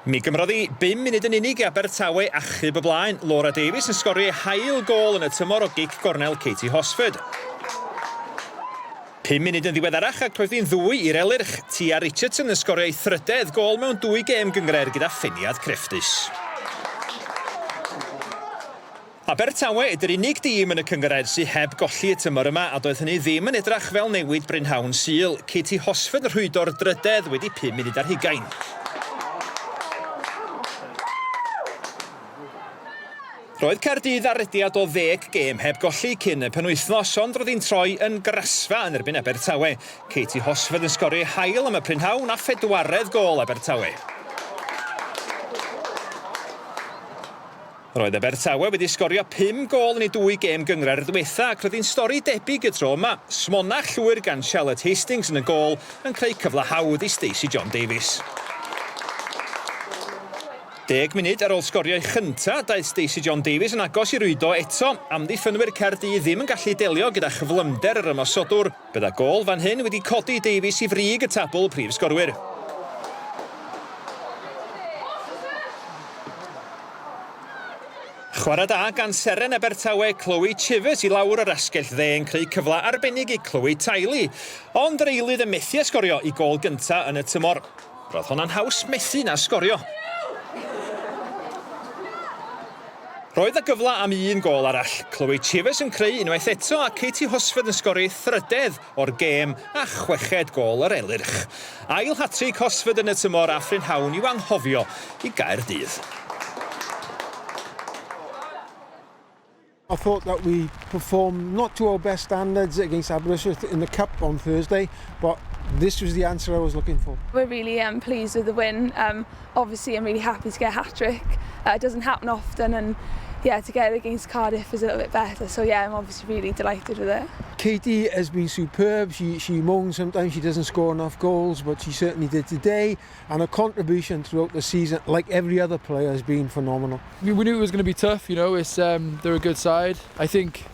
Mi gymroddi 5 munud yn unig i Abertawe achub y blaen. Laura Davies yn sgorio hail gol yn y tymor o gic gornel Katie Hosford. 5 munud yn ddiweddarach ac roedd hi'n ddwy i'r elyrch. Tia Richardson yn sgorio ei thrydedd gol mewn 2 gêm Gynghrair gyda ffiniad crefftus. Abertawe ydy'r unig dîm yn y Cynghrair sydd heb golli y tymor yma a doedd hynny ddim yn edrach fel newid brynhawn Sul. Katie Hosford yn rhwydo'r drydedd wedi 5 munud ar 20. Roedd Caerdydd ar rediad o 10 gêm heb golli cyn y penwythnos, ond roedd hi'n troi yn grasfa yn erbyn Abertawe. Katie Hosford yn sgorio hail am y prynhawn a 4 gol Abertawe. Roedd Abertawe wedi sgorio 5 gol yn ei 2 gêm Gynghrair diwetha ac roedd hi'n stori debyg y tro yma. Smonach llwyr gan Charlotte Hastings yn y gol yn creu cyfle hawdd i Stacey John Davies. 10 munud ar ôl sgorio'i chynta, daeth Stacey John Davies yn agos i rwydo eto. Amddiffynwyr Caerdydd ddim yn gallu delio gyda chyflymder yr ymosodwr. Bydda gol fan hyn wedi codi Davies i frig y tabl prif sgorwyr. Chwarae da gan seren Abertawe Chloe Chivers i lawr yr asgell dde yn creu cyfle arbennig i Chloe Taili. Ond yr eilydd y methu a sgorio i gol gynta yn y tymor. Roedd hwnna'n haws methu na sgorio. Roedd y gyfle am 1 gol arall. Chloe Chivers yn creu unwaith eto a Katie Hosford yn sgorio thrydedd o'r gêm a 6 gol yr elyrch. Ail hat-trick Hosford yn y tymor a phrynhawn i'w anghofio i Gaerdydd. I thought that we performed not to our best standards against Abertawe in the Cup on Thursday, but this was the answer I was looking for. We're really pleased with the win. Obviously, I'm really happy to get a hat-trick. It doesn't happen often, and yeah, to get it against Cardiff is a little bit better. So yeah, I'm obviously really delighted with it. Katie has been superb. She moans sometimes she doesn't score enough goals, but she certainly did today. And her contribution throughout the season, like every other player, has been phenomenal. We knew it was going to be tough. You know, they're a good side. I think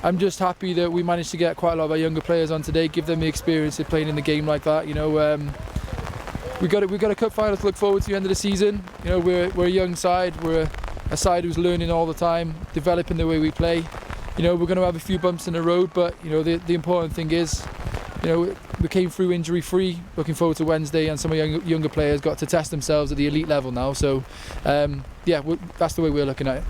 I'm just happy that we managed to get quite a lot of our younger players on today, give them the experience of playing in the game like that. You know, we got a cup final to look forward to the end of the season. You know, we're a young side. We're a side who's learning all the time, developing the way we play. You know, we're going to have a few bumps in the road, but you know, the important thing is, you know, we came through injury-free. Looking forward to Wednesday, and some of the younger players got to test themselves at the elite level now. So, yeah, that's the way we're looking at it.